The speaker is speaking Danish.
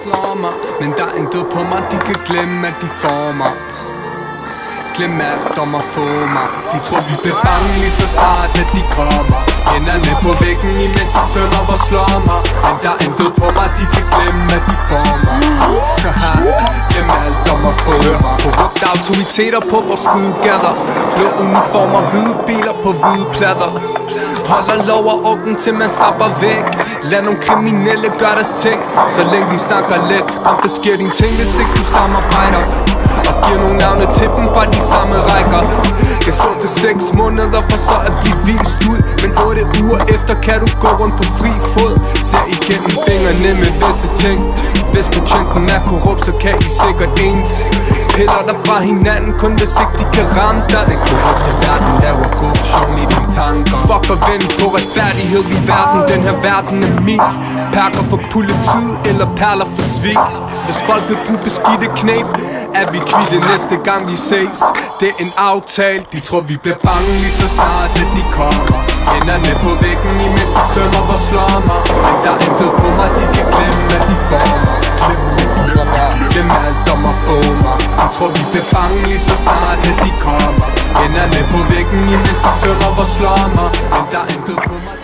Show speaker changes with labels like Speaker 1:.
Speaker 1: slår mig. Men der er intet på mig, de kan glemme, at de får mig. Glem alt om at få mig. De tror vi bliver bange lige så snart at de kommer. Hænderne på væggen imens de tømmer hvor slår mig. Men der er intet på mig, de kan glemme at de får mig. Glem alt om at få mig. Korrupte autoriteter på vores sidegatter. Blå uniformer, hvide biler på hvide plader. Holder lov og orden til man sapper væk. Lad nogle kriminelle gøre deres ting. Så længe de snakker let. Om der sker dine ting, hvis ikke du samarbejder. Og giver nogle navne til dem fra de samme rækker. Kan stå til 6 måneder for så at blive vist ud. Men 8 uger efter kan du gå rundt på fri fod. Ser igennem fingrene med visse ting. Hvis betjenten er korrupt, så kan I sikkert ens. Piller dig fra hinanden, kun hvis ikke de kan ramme dig. Den korrupte verden laver korruption i dine tanker. Fuck og vent på retfærdighed i verden. Den her verden er min. Perker for politiet eller perler for svig. Hvis folk vil bruge beskidte knæb, er vi kvidte næste gang vi ses. Det er en aftale. De tror vi bliver bange lige så snart at de kommer. Hænderne på væggen imens de tømmer hvor slår mig. Men der er intet på mig, de kan glemme at de får mig. Glem alt om at få mig. De tror vi bliver bange lige så snart at de kommer. Hænderne på væggen imens de tømmer hvor slår mig. Men der er intet på mig.